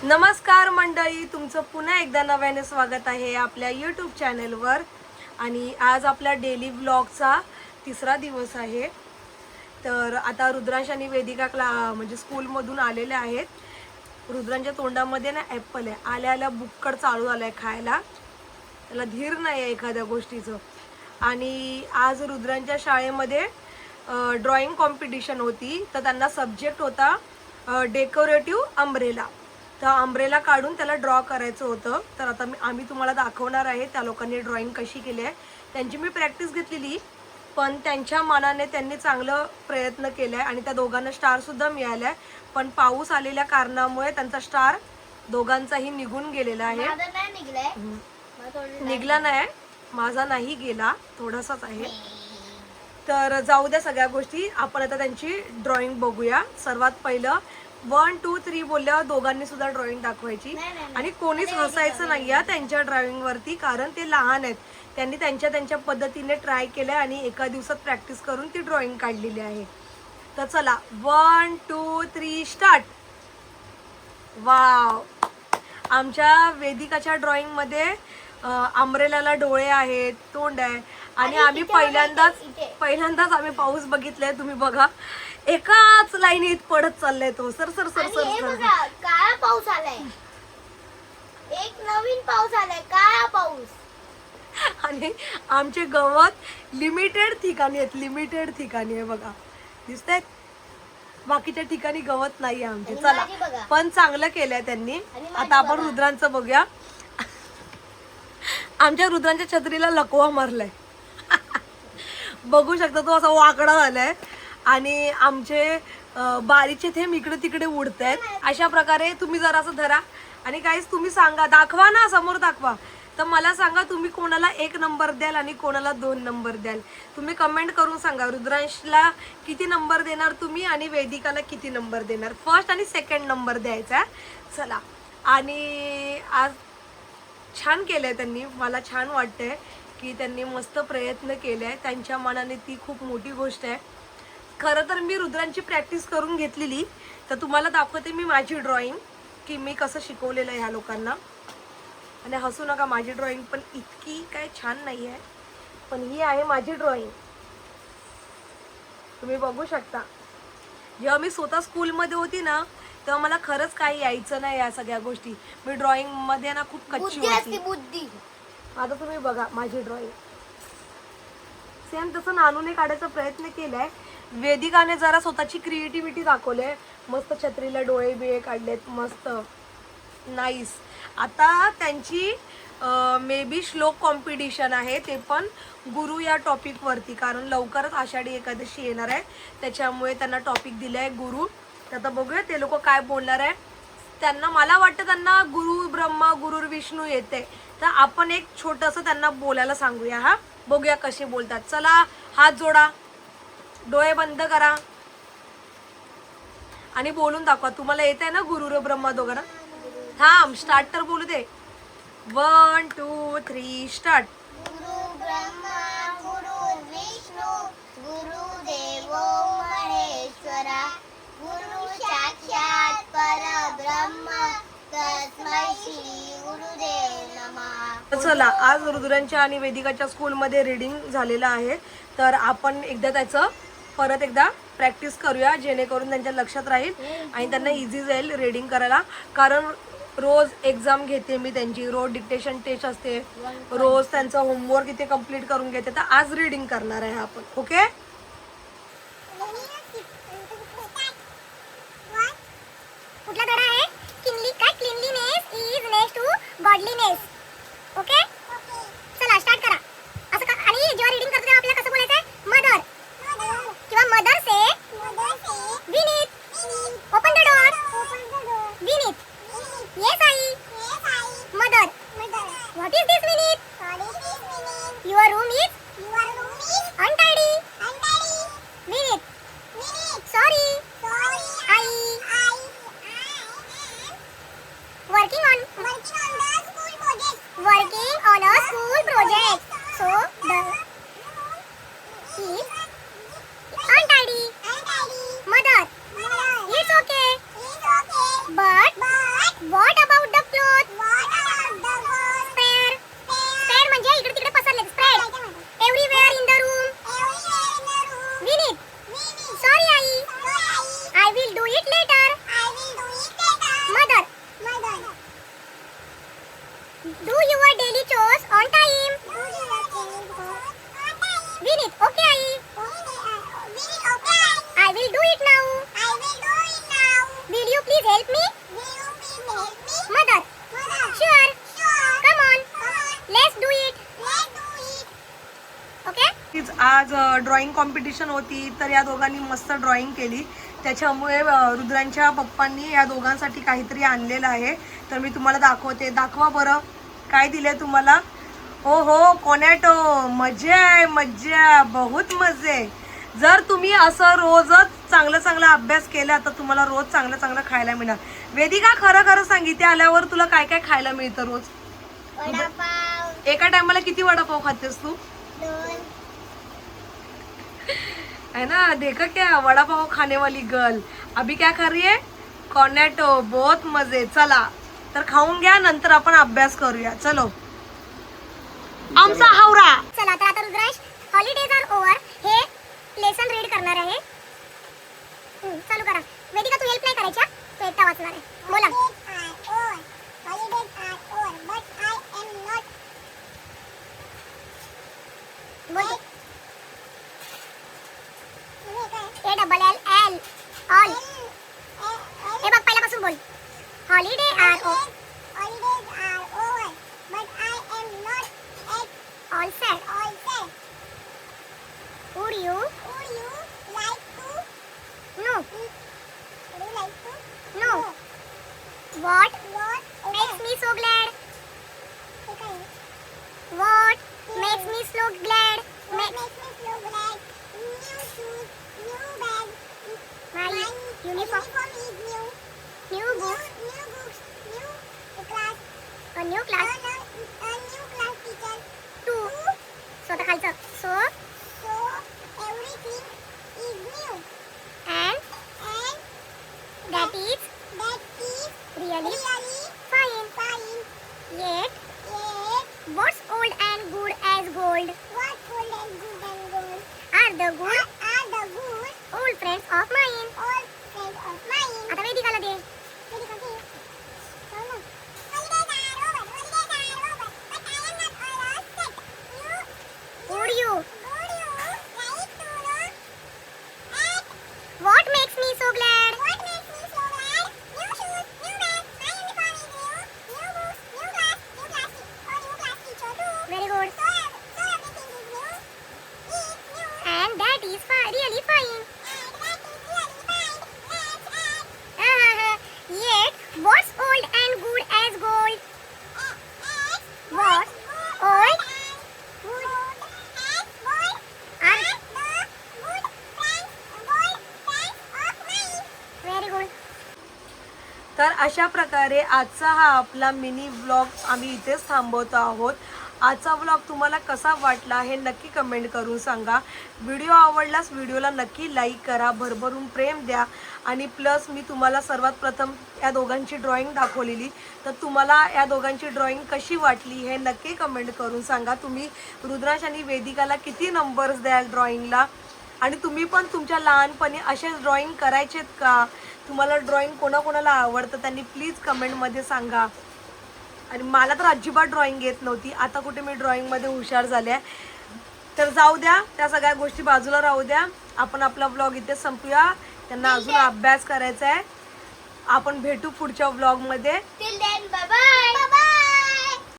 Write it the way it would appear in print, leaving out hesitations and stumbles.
नमस्कार मंडळी, तुमचं पुन्हा एकदा नव्याने स्वागत आहे आपल्या यूट्यूब चॅनलवर. आणि आज आपल्या डेली ब्लॉगचा तिसरा दिवस आहे. तर आता रुद्रांश आणि वेदिका म्हणजे स्कूलमधून आलेले आहेत. रुद्रांच्या तोंडामध्ये ना ॲपल आहे. आल्या आल्या बुक्कड चालू झालं आहे खायला. त्याला धीर नाही आहे एखाद्या गोष्टीचं. आणि आज रुद्रांच्या शाळेमध्ये ड्रॉइंग कॉम्पिटिशन होती. तर त्यांना सब्जेक्ट होता डेकोरेटिव्ह अम्ब्रेला. तर अम्ब्रेला काढून त्याला ड्रॉ करायचं होतं. तर आता आम्ही तुम्हाला दाखवणार आहे त्या लोकांनी ड्रॉइंग कशी केली आहे. त्यांची मी प्रॅक्टिस घेतलेली, पण त्यांच्या मनाने त्यांनी चांगलं प्रयत्न केला आहे आणि त्या दोघांना स्टारसुद्धा मिळाला आहे. पण पाऊस आलेल्या कारणामुळे त्यांचा स्टार दोघांचाही निघून गेलेला आहे. निघला नाही, माझा नाही गेला, थोडासाच आहे. तर जाऊ द्या सगळ्या गोष्टी. आपण आता त्यांची ड्रॉइंग बघूया. सर्वात पहिलं 1 2 3 बोलल्यावर दोघांनी सुद्धा ड्रॉइंग दाखवायची. आणि कोणीच हसायचं नाही आहे त्यांच्या ड्रॉइंगवरती, कारण ते लहान आहेत. त्यांनी त्यांच्या पद्धतीने ट्राय केलं आणि एका दिवसात प्रॅक्टिस करून ती ड्रॉइंग काढलेली आहे. तर चला 1 2 3 स्टार्ट. वाव, आमच्या वेदिकाच्या ड्रॉइंगमध्ये अम्ब्रेलाला डोळे आहेत, तोंड आहे. आणि आम्ही पहिल्यांदाच आम्ही पाऊस बघितलाय. तुम्ही बघा, एकाच लाईनीत पडत चाललाय तो. Sir sir sir sir sir काळा पाऊस आलाय. एक नवीन पाऊस आलाय, काळा पाऊस. आणि आमचे गवत लिमिटेड ठिकाणी आहेत, लिमिटेड ठिकाणी आहे. बघा, दिसतायत. बाकीच्या ठिकाणी गवत नाही आमचे. चला, पण चांगलं केलंय त्यांनी. आता आपण रुद्रांचं बघूया. आमच्या रुद्रांच्या छत्रीला लकवा मारलाय. बघू शकता, तो असा वाकडा झालाय. आणि आमचे बारीचे थेंब इकडे तिकडे उडत आहेत. अशा प्रकारे तुम्ही जरा असं धरा आणि काहीच तुम्ही सांगा, दाखवा ना, समोर दाखवा. तर मला सांगा, तुम्ही कोणाला 1 नंबर द्याल आणि कोणाला 2 नंबर द्याल. तुम्ही कमेंट करून सांगा. रुद्रांशला किती नंबर देणार तुम्ही आणि वेदिकाला किती नंबर देणार. फर्स्ट आणि सेकंड नंबर द्यायचा. चला, आणि आज छान केलंय त्यांनी. मला छान वाटतंय की त्यांनी मस्त प्रयत्न केले आहे. त्यांच्या मनाने ती खूप मोठी गोष्ट आहे. खरं तर मी रुद्रांची प्रॅक्टिस करून घेतलेली. तर तुम्हाला दाखवते मी माझी ड्रॉइंग, की मी कसं शिकवलेलं आहे ह्या लोकांना. आणि हसू नका, माझी ड्रॉइंग पण इतकी काय छान नाही आहे, पण ही आहे माझी ड्रॉइंग. तुम्ही बघू शकता. जेव्हा मी स्वतः स्कूलमध्ये होती ना, तेव्हा मला खरंच काही यायचं नाही या सगळ्या गोष्टी. मी ड्रॉइंगमध्ये ना खूप कच्ची होती. आता तुम्ही बघा माझी ड्रॉइंग. सेम तसं नानूने काढायचा प्रयत्न केलाय. वेदिकाने जरा स्वतःची क्रिएटिव्हिटी दाखवले. मस्त छत्रीला डोळे बिळे काढलेत, मस्त नाईस. आता त्यांची मे बी श्लोक कॉम्पिटिशन आहे, ते पण गुरु या टॉपिकवरती. कारण लवकरच आषाढी एकादशी येणार आहे, त्याच्यामुळे त्यांना टॉपिक दिलं आहे गुरु. तर आता बघूया ते लोक काय बोलणार आहे. त्यांना, मला वाटतं त्यांना गुरु ब्रह्मा गुरुर विष्णू येते. तर आपण एक छोटंसं त्यांना बोलायला सांगूया. हा, बघूया कसे बोलतात. चला, हात जोडा, डोळे बंद करा आणि बोलून दाखवा. तुम्हाला येत आहे ना गुरुर ब्रह्मा दोघांना. थांब, स्टार्ट तर बोलू दे. 1 2 3 स्टार्ट. गुरु ब्रह्मा गुरु विष्णू गुरुदेवो महेश्वरा गुरु साक्षात परब्रह्म तस्मै श्री गुरुदेव नमः. चला, आज रुद्रांच्या आणि वेदिकाच्या स्कूलमध्ये रीडिंग झालेलं आहे. तर आपण एकदा त्याचं परत एकदा प्रॅक्टिस करूया, जेणेकरून त्यांच्या लक्षात राहील आणि त्यांना इझी जाईल रीडिंग करायला. कारण रोज एक्झाम घेते मी त्यांची, रोज डिक्टेशन टेस्ट असते, रोज त्यांचं होमवर्क इथे कंप्लीट करून घेते. तर आज रीडिंग करणार आहे आपण. ओके, कुठला धडा आहे? Cleanliness is next to godliness. Okay, चला स्टार्ट करा. असं का? आणि जेव्हा रीडिंग करतो तेव्हा आपल्याला कसं बोलायचं आहे? मदर किंवा mother say Vineet, open the door. Vineet, yes I. Mother, what is this Vineet? Your room is untidy. Vineet, sorry. I, working on a school project. So the is untidy. Mother, it's okay. But what Do your daily chores on time. Vinit, okay, I. I will do it now. Will you please help me? Mother. Sure. Come on. Let's do it. Okay? तीच आज drawing competition होती, तर या दोघांनी मस्त drawing केली. त्याच्यामुळे रुद्रांच्या पप्पांनी या दोघांसाठी काहीतरी आणलेलं आहे, तर मी तुम्हाला दाखवते. दाखवा बरं काय दिले तुम्हाला. ओ हो, कोनॅटो. मजा आहे, मजा, बहुत मजे. जर तुम्ही असं रोजच चांगला अभ्यास केला तर तुम्हाला रोज चांगलं खायला मिळणार. वेदिका, खरं खरं सांग, इथे आल्यावर तुला काय काय खायला मिळतं रोज? वडापाव. एका टायमाला किती वडापाव खातेस तू? 2. है ना, देखा क्या, वडापाव खाने वाली गर्ल. अभी क्या कर रही है? कॉर्नेटो. बहुत मजे. चला तर खाऊन घ्या, नंतर आपण अभ्यास करूया. चलो. आमचा हावरा. चला तर आता रुद्रांश हॉलिडेज आर ओव्हर हे लेसन रीड करणार आहे. चालू करा. वेदिका, तू हेल्प नाही करायच्या, तू एकटा वाचणार आहे. बोला. बोल. ALL all. हे बघ पहिल्यापासून बोल. Holiday are over but I am not at all sad. Would you like to? No. No. What makes me so glad? What makes me so glad? New shoes, new bag. My uniform is new. New books, new class. A new class teacher. 2. So the खालचं. So everything is new. And that is really fine. Yet what's old and good as gold? Are the good old friends of mine. आता वेदिकाला दे. Would you? What makes me so glad? New shoes, new bag, my uniform is new. New books, new class teacher too. Very good. So everything is new. And that is really fine. Yet what's old and good as gold? What's old? Very good. तर अशा प्रकारे आजचा हा आपला mini vlog आम्ही इथेच थांबवतो आहोत. आजचा व्लॉग तुम्हाला कसा वाटला हे नक्की कमेंट करून सांगा. व्हिडिओ आवडल्यास व्हिडिओला नक्की लाईक करा, भरभरून प्रेम द्या. आणि प्लस मी तुम्हाला सर्वात प्रथम या दोघांची ड्रॉइंग दाखवलेली, तर तुम्हाला या दोघांची ड्रॉइंग कशी वाटली हे नक्की कमेंट करून सांगा. तुम्ही रुद्रांश आणि वेदिकाला किती नंबर्स द्याल ड्रॉइंगला, आणि तुम्ही पण तुमच्या लहानपणी असेच ड्रॉइंग करायचेत का? तुम्हाला ड्रॉइंग कोणाकोणाला आवडतं त्यांनी प्लीज कमेंटमध्ये सांगा. आणि मला तर अजिबात ड्रॉइंग येत नव्हती, आता कुठे मी ड्रॉइंगमध्ये हुशार झाले आहे. तर जाऊ द्या, त्या सगळ्या गोष्टी बाजूला राहू द्या. आपण आपला व्लॉग इथे संपूया. त्यांना अजून अभ्यास करायचा आहे. आपण भेटू पुढच्या व्लॉगमध्ये. Till then, bye bye.